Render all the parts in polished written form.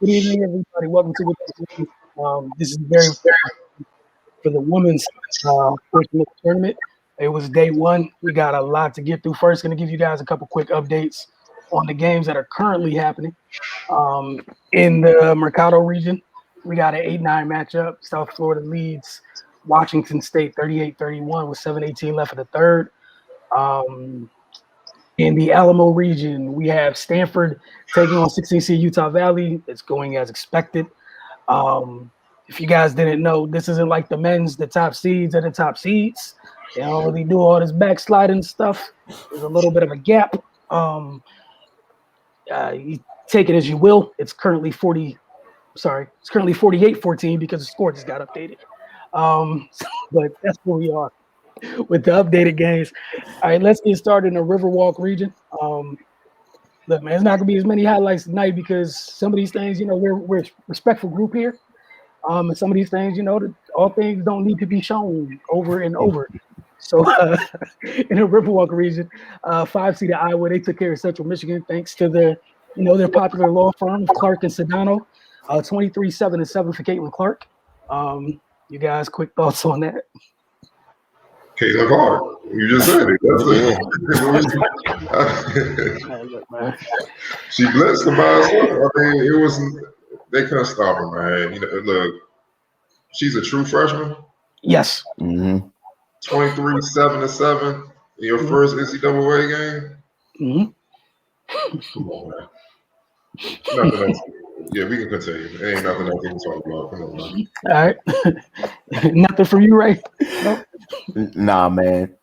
Good evening, everybody. Welcome to the this is very important for the women's portion of the tournament. It was day one. We got a lot to get through. First, going to give you guys a couple quick updates on the games that are currently happening. In the Mercado region, we got an 8-9 matchup. South Florida leads Washington State 38-31 with 7:18 left in the third. In the Alamo region, we have Stanford taking on 16C Utah Valley. It's going as expected. If you guys didn't know, this isn't like the men's, the top seeds are the top seeds. They don't really do all this backsliding stuff. There's a little bit of a gap. You take it as you will. It's currently 48-14 because the score just got updated. But that's where we are with the updated games. All right, let's get started in the Riverwalk region. Look, man, it's not gonna be as many highlights tonight because some of these things, we're a respectful group here. And some of these things, all things don't need to be shown over and over. So in the Riverwalk region, 5 seed Iowa, they took care of Central Michigan thanks to their popular law firm of Clark and Sedano. 23-7-7 for Caitlin Clark. You guys, quick thoughts on that? Caitlin Clark, you just said it. That's she blitzed the by herself. I mean, it was they couldn't stop her, man. Look, she's a true freshman. Yes. 23-7-7 in your first NCAA game. Come on, man. Nothing else. Yeah, we can continue. There ain't nothing else we can talk about. Come on, man. All right. Nothing from you, Ray? Nope. Nah, man.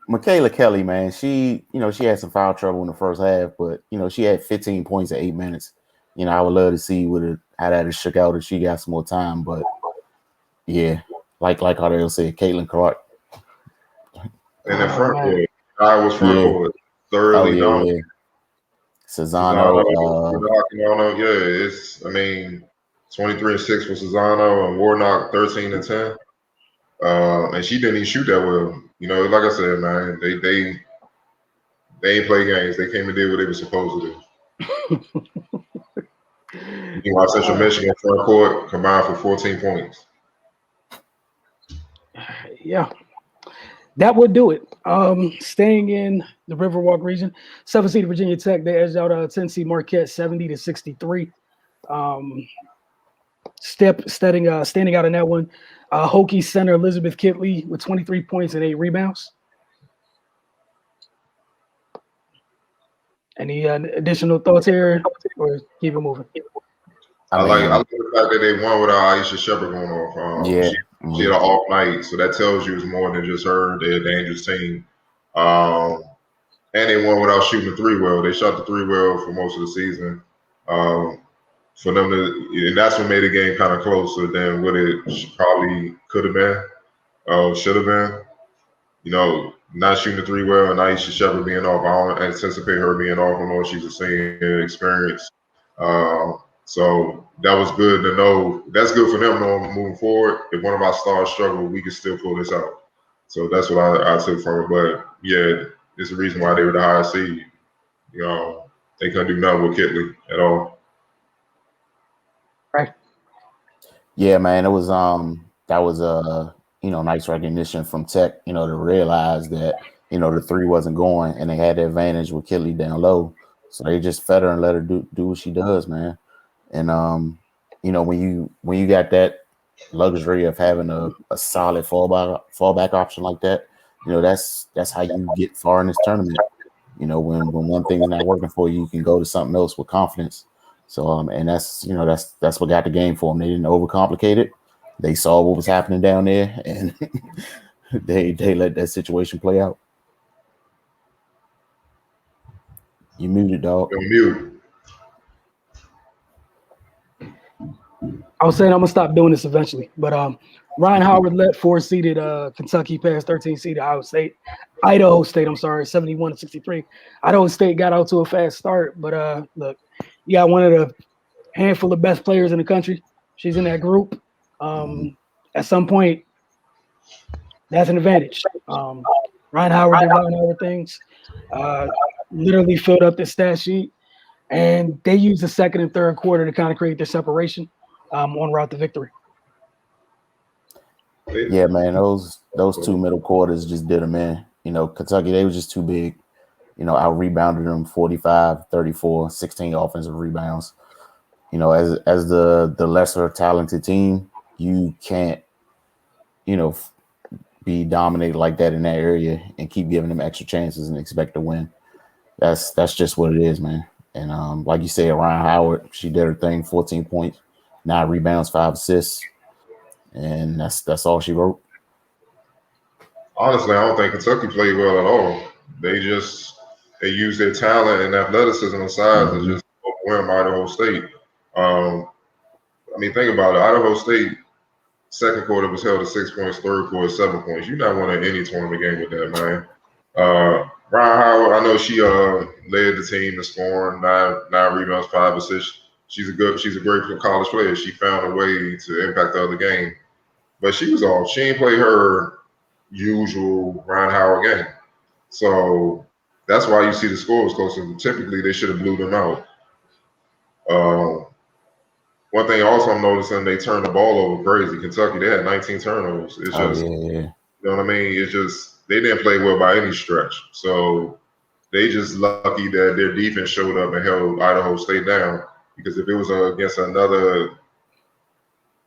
Michaela Kelly, man, she had some foul trouble in the first half, but she had 15 points in 8 minutes. I would love to see how that is shook out if she got some more time. But yeah, like how they'll say, Caitlin Clark. And in front court, Iowa's front court, thoroughly dominant. Cesano, it's 23-6 for Cesano and Warnock 13-10. And she didn't even shoot that well. Like I said, man, they ain't play games. They came and did what they were supposed to do. Central Michigan front court combined for 14 points. Yeah. That would do it. Staying in the Riverwalk region, 7 seed Virginia Tech, they edged out 10 seed Marquette 70-63. Standing out in that one, Hokie center Elizabeth Kitley with 23 points and 8 rebounds. Any additional thoughts here, or keep it moving? I like the fact that they won without Aisha Shepard going off. She had an off night, so that tells you it's more than just her. They're a dangerous team. And they won without shooting the three well. They shot the three well for most of the season. For them and that's what made the game kind of closer than what it probably could have been, should have been. Not shooting the three well and Aisha Shepard being off. I don't anticipate her being off. I know she's a senior experience. So that was good to know. That's good for them moving forward. If one of our stars struggle, we can still pull this out. So that's what I took from it. But yeah, it's the reason why they were the highest seed. They couldn't do nothing with Kitley at all. Right. Yeah, man. It was that was nice recognition from Tech. To realize that the three wasn't going and they had the advantage with Kitley down low. So they just fed her and let her do what she does, man. And when you got that luxury of having a solid fallback option like that, that's how you get far in this tournament. When one thing is not working for you, you can go to something else with confidence. So and that's what got the game for them. They didn't overcomplicate it. They saw what was happening down there, and they let that situation play out. You muted, dog. You're mute. I was saying I'm gonna stop doing this eventually, but Ryan Howard let 4-seeded Kentucky pass 13-seeded Idaho State, 71-63. Idaho State got out to a fast start, but look, you got one of the handful of best players in the country. She's in that group. At some point, that's an advantage. Ryan Howard did Ryan Howard things. Literally filled up the stat sheet. And they used the second and third quarter to kind of create their separation on route to victory. Yeah, man, those two middle quarters just did them in. Kentucky, they were just too big. Out rebounded them 45, 34, 16 offensive rebounds. As the lesser talented team, you can't, be dominated like that in that area and keep giving them extra chances and expect to win. That's just what it is, man. And like you said, Ryan Howard, she did her thing, 14 points, 9 rebounds, 5 assists, and that's all she wrote. Honestly, I don't think Kentucky played well at all. They used their talent and athleticism and size to just overwhelm Idaho State. Think about it. Idaho State second quarter was held at 6 points, third quarter 7 points. You're not winning any tournament game with that, man. Ryan Howard, I know she led the team in scoring, 9 rebounds, 5 assists. She's a great college player. She found a way to impact the other game, but she was off. She didn't play her usual Ryan Howard game, so that's why you see the score was close. Typically, they should have blew them out. One thing also I'm noticing, they turned the ball over crazy. Kentucky, they had 19 turnovers. It's just, you know what I mean? It's just, they didn't play well by any stretch. So they just lucky that their defense showed up and held Idaho State down. Because if it was against another,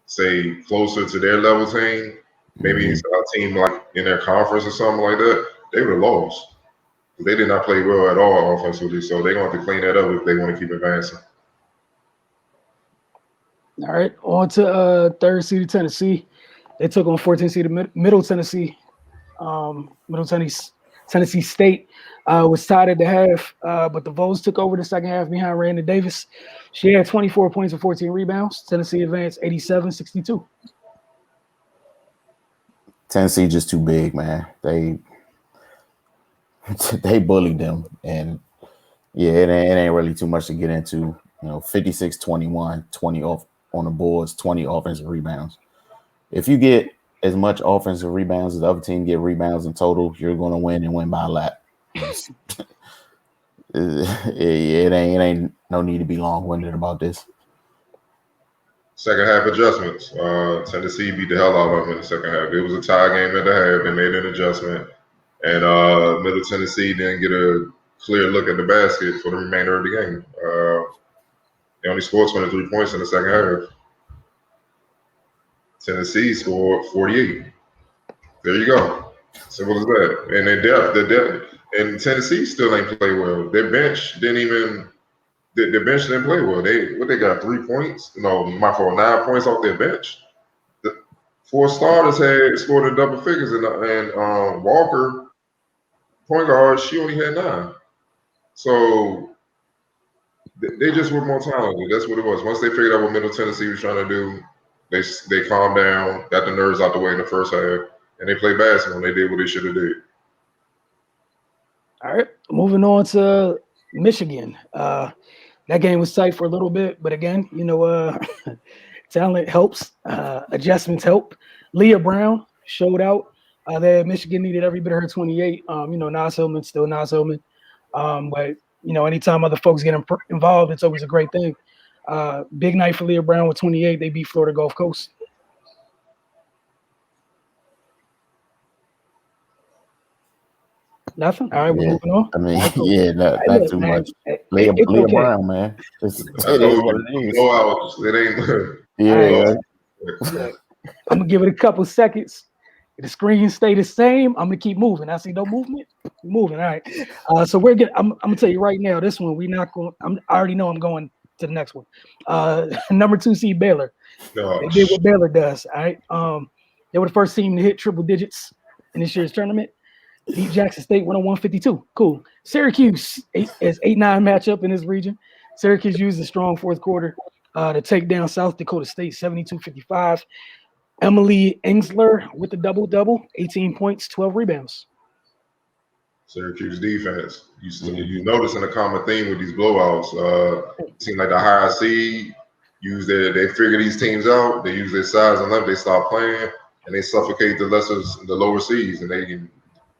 say, closer to their level team, maybe a team like in their conference or something like that, they would have lost. They did not play well at all offensively. So they're going to have to clean that up if they want to keep advancing. All right, on to third seed Tennessee. They took on 14th seed Middle Tennessee. Tennessee State was tied at the half, but the Vols took over the second half behind Randa Davis. She had 24 points and 14 rebounds. Tennessee advanced 87-62. Tennessee just too big, man. They bullied them, and it ain't really too much to get into. 56-21, 20 off on the boards, 20 offensive rebounds. If you get as much offensive rebounds as the other team get rebounds in total, you're going to win and win by a lot. It ain't no need to be long-winded about this. Second half adjustments. Tennessee beat the hell out of them in the second half. It was a tie game at the half. They made an adjustment, and Middle Tennessee didn't get a clear look at the basket for the remainder of the game. They only scored 23 points in the second half. Tennessee scored 48. There you go. Simple as that. And the depth, and Tennessee still ain't play well. Their bench didn't play well. They got 3 points? No, my fault. 9 points off their bench. The 4 starters had scored in double figures, and Walker, point guard, she only had 9. So they just were more talented. That's what it was. Once they figured out what Middle Tennessee was trying to do, they calmed down, got the nerves out the way in the first half, and they played basketball. They did what they should have did. All right, moving on to Michigan. That game was tight for a little bit, but again, talent helps. Adjustments help. Leah Brown showed out. That Michigan needed every bit of her 28. Nas Hillman still Nas Hillman. But anytime other folks get involved, it's always a great thing. Big night for Leah Brown with 28. They beat Florida Gulf Coast. Nothing. All right, we're moving on. Not too much. Leah okay. Brown, man. It is what it is. It ain't. I'm gonna give it a couple seconds. If the screen stay the same, I'm gonna keep moving. I see no movement. We're moving. All right. So I'm gonna tell you right now. This one we not going. I already know I'm going to the next one. Number 2 seed Baylor. They did what Baylor does. All right. They were the first team to hit triple digits in this year's tournament. Beat Jackson State 101-52. Cool. Syracuse is 8-9 matchup in this region. Syracuse used a strong fourth quarter to take down South Dakota State 72-55. Emily Engsler with the double-double, 18 points, 12 rebounds. Syracuse defense. You noticing a common theme with these blowouts. It seems like the higher seed they figure these teams out. They use their size and length. They start playing and they suffocate the lower seeds, and they can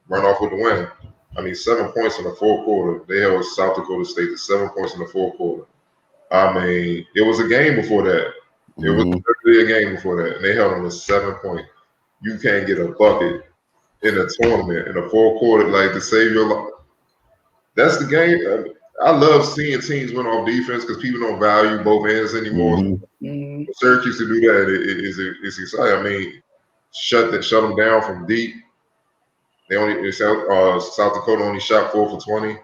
run off with the win. I mean, 7 points in the fourth quarter. They held South Dakota State to 7 points in the fourth quarter. I mean, it was a game before that. It was literally a game before that, and they held them to 7 points. You can't get a bucket in a tournament in the fourth quarter, like to save your life. That's the game. I love seeing teams win off defense because people don't value both ends anymore. For Syracuse to do that is exciting. I mean, shut them down from deep. They only South Dakota only shot 4 for 20.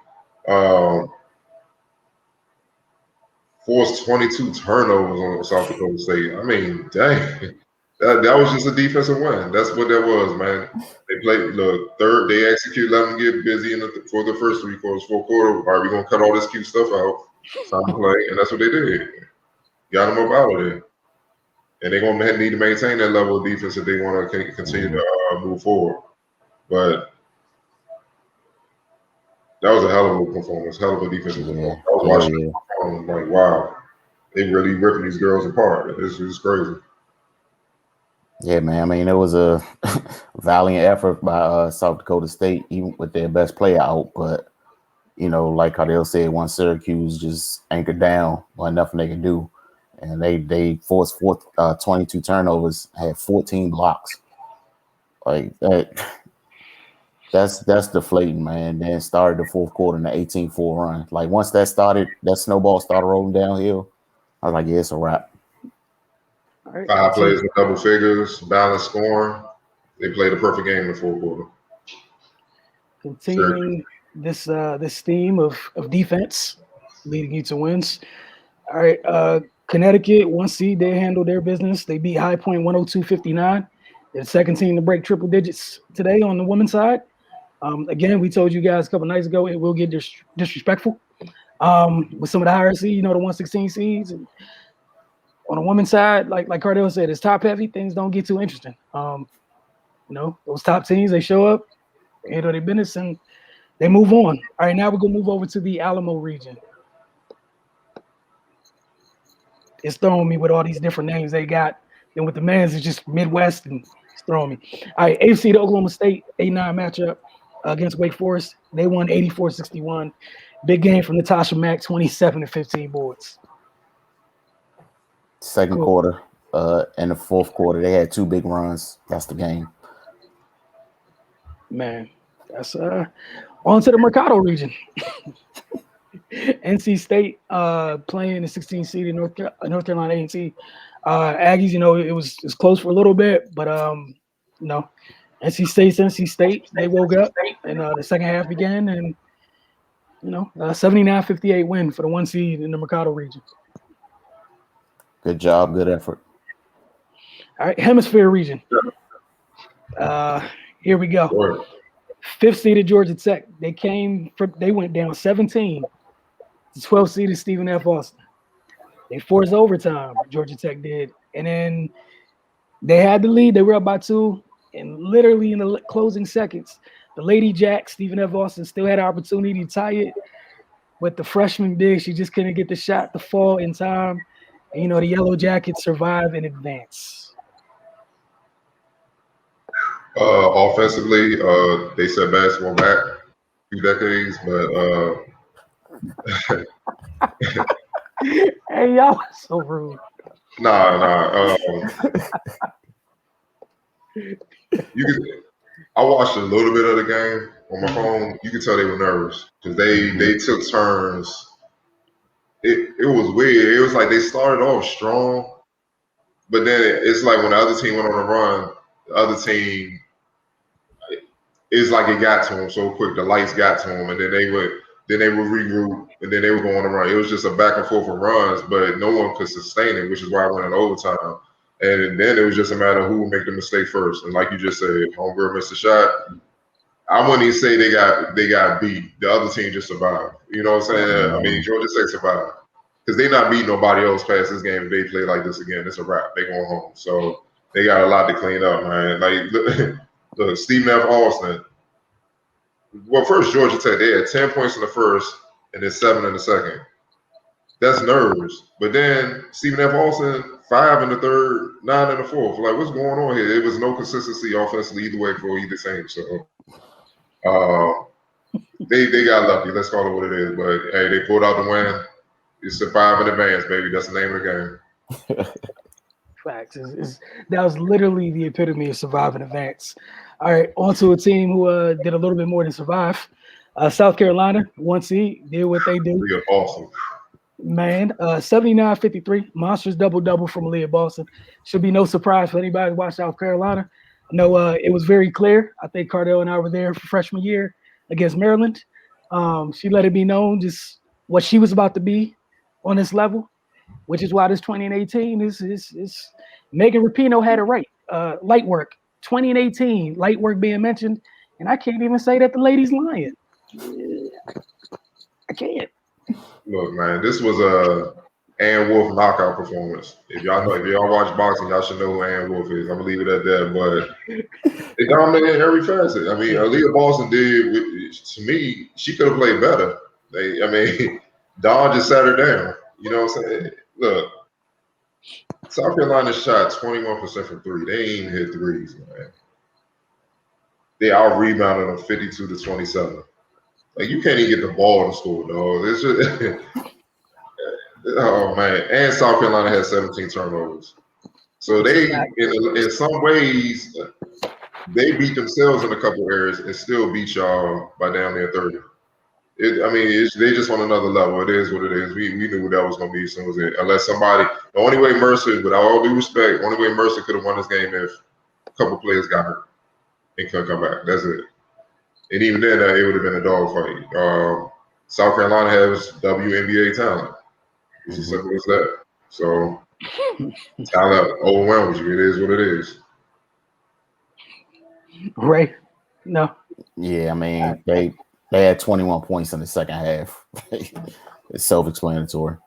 Forced 22 turnovers on South Dakota State. I mean, dang. That was just a defensive win. That's what that was, man. They played the third. They executed, let them get busy for the first 3 quarters, fourth quarter. All right, we're going to cut all this cute stuff out. It's time to play. And that's what they did. Got them up out of there. And they're going to need to maintain that level of defense if they want to continue to move forward. But that was a hell of a performance, hell of a defensive performance. I was watching it, I'm like, wow, they really ripping these girls apart. It's crazy. Yeah, man. I mean, it was a valiant effort by South Dakota State, even with their best player out. But, you know, like Cardell said, once Syracuse just anchored down, wasn't nothing they could do. And they forced 22 turnovers, had 14 blocks. Like that's deflating, man. Then started the fourth quarter in the 18-4 run. Like once that snowball started rolling downhill, I was like, yeah, it's a wrap. Right, 5 plays in double figures, balanced scoring. They played a perfect game in the fourth quarter. Continuing this theme of defense leading you to wins. All right, Connecticut, 1 seed, they handled their business. They beat High Point 102-59. They're the second team to break triple digits today on the women's side. Again, we told you guys a couple nights ago it will get disrespectful with some of the higher seeds, the 116 seeds. And on the women's side, like Cardell said, it's top heavy. Things don't get too interesting. Those top teams, they show up, they handle their business, and they move on. All right, now we're going to move over to the Alamo region. It's throwing me with all these different names they got. Then with the men's, it's just Midwest, and it's throwing me. All right, AFC to Oklahoma State, 8-9 matchup against Wake Forest. They won 84-61. Big game from Natasha Mack, 27-15 boards. Second quarter and the fourth quarter, they had 2 big runs. That's the game. Man, that's on to the Mercado region. NC State playing the 16 seed in North Carolina A&T. Aggies, it was close for a little bit, but NC State, they woke up and the second half began, and 79-58 win for the 1 seed in the Mercado region. Good job, good effort. All right, Hemisphere region. Here we go. 5th seeded Georgia Tech. They went down 17 to 12 seeded Stephen F. Austin. They forced overtime, Georgia Tech did. And then they had the lead. They were up by 2. And literally in the closing seconds, the Lady Jack, Stephen F. Austin, still had an opportunity to tie it. But the freshman big, she just couldn't get the shot to fall in time. And, the Yellow Jackets survive in advance. Offensively, they set basketball back a few decades, but hey, y'all are so rude. Nah. I watched a little bit of the game on my phone. You could tell they were nervous because they took turns. It was weird. It was like they started off strong, but then it's like when the other team went on a run, the other team, it's like it got to them so quick. The lights got to them, and then they would regroup, and then they would go on a run. It was just a back and forth of runs, but no one could sustain it, which is why I went in overtime. And then it was just a matter of who would make the mistake first. And like you just said, homegirl missed a shot. I wouldn't even say they got beat. The other team just survived. You know what I'm saying? I mean, Georgia Tech survived because they not beating nobody else past this game. If they play like this again, it's a wrap. They going home. So they got a lot to clean up, man. Like look, Stephen F. Austin. Well, first Georgia Tech, they had 10 points in the first and then 7 in the second. That's nerves. But then Stephen F. Austin, 5 in the third, 9 in the fourth. Like, what's going on here? There was no consistency offensively either way for either team. So They got lucky. Let's call it what it is. But hey, they pulled out the win. You survive in advance, baby. That's the name of the game. Facts. That was literally the epitome of survive in advance. All right, on to a team who did a little bit more than survive. South Carolina, 1 seed, did what they do. Leah Boston. Man, 79-53, monstrous double-double from Leah Boston. Should be no surprise for anybody who watched South Carolina. No, it was very clear. I think Cardell and I were there for freshman year against Maryland. She let it be known just what she was about to be on this level, which is why this 2018 is Megan Rapinoe had it right. Light work, 2018, light work being mentioned, and I can't even say that the lady's lying. I can't. Look, man, this was a Ann Wolf knockout performance. If y'all watch boxing, y'all should know who Ann Wolf is. I'm gonna leave it at that. But they dominated every facet. I mean, Aaliyah Boston did. To me, she could have played better. Dawn just sat her down. You know what I'm saying? Look, South Carolina shot 21% from three. They ain't even hit threes, man. They out rebounded them 52-27. Like, you can't even get the ball to score, dog. It's just, oh man! And South Carolina had 17 turnovers, so they, in some ways, they beat themselves in a couple areas and still beat y'all by down near 30. They just on another level. It is what it is. We knew what that was going to be as soon as it. Unless somebody, the only way Mercer, with all due respect, the only way Mercer could have won this game if a couple players got hurt and couldn't come back. That's it. And even then, it would have been a dogfight. South Carolina has WNBA talent. It's as simple as that. So, talent overwhelms you. It is what it is. Right? No. Yeah, I mean, they had 21 points in the second half. It's self-explanatory.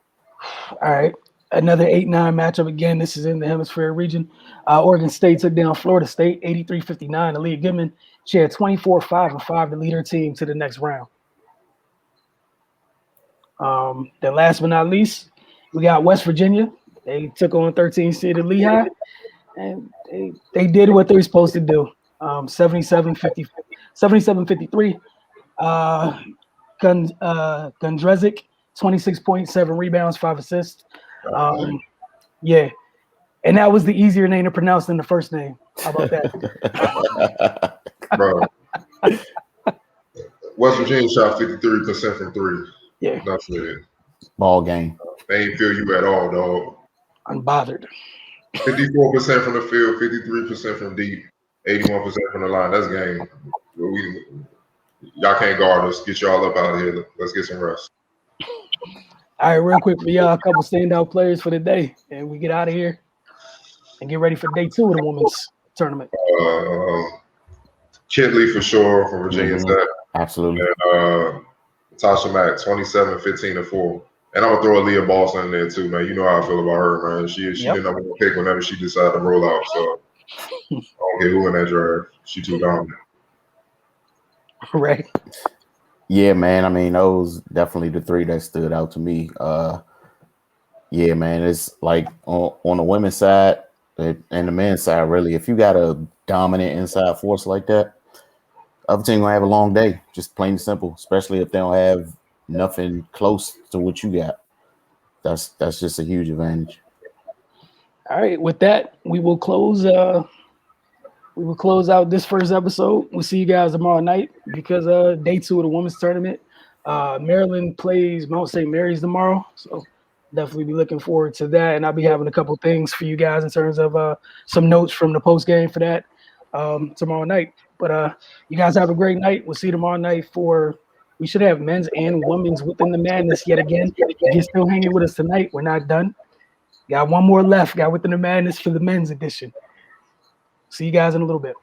All right. Another 8-9 matchup again. This is in the Hemisphere region. Oregon State took down Florida State 83-59. Aaliyah Goodman, she had 24-5-5 to lead her team to the next round. Then last but not least, we got West Virginia. They took on 13 seeded Lehigh, and they did what they were supposed to do. 77-53. Gundrezic, 26.7 rebounds, 5 assists. Yeah. And that was the easier name to pronounce than the first name. How about that? Bro. West Virginia shot 53% from three. Yeah. That's it. Ball game. They ain't feel you at all, dog. Unbothered. 54% from the field, 53% from deep, 81% from the line. That's game. Y'all can't guard us. Get y'all up out of here. Let's get some rest. All right, real quick for y'all, a couple standout players for the day, and we get out of here and get ready for day 2 of the women's tournament. Kidley for sure from Virginia Tech. Absolutely. And Tasha Mack, 27, 15, and 4. And I'm gonna throw Aaliyah Boston in there too, man. You know how I feel about her, man. She didn't know what to pick whenever she decided to roll out. So I don't care who in that draft. She too dominant. Right. Yeah, man. I mean, those definitely the three that stood out to me. Yeah, man. It's like on the women's side and the men's side, really. If you got a dominant inside force like that, other team gonna have a long day. Just plain and simple. Especially if they don't have nothing close to what you got. That's just a huge advantage. All right. With that, we will close. We will close out this first episode. We'll see you guys tomorrow night because day 2 of the women's tournament. Maryland plays Mount St. Mary's tomorrow, so definitely be looking forward to that. And I'll be having a couple things for you guys in terms of some notes from the post game for that tomorrow night. But you guys have a great night. We'll see you tomorrow night we should have men's and women's within the madness yet again. If you're still hanging with us tonight, we're not done. Got one more left. Got within the madness for the men's edition. See you guys in a little bit.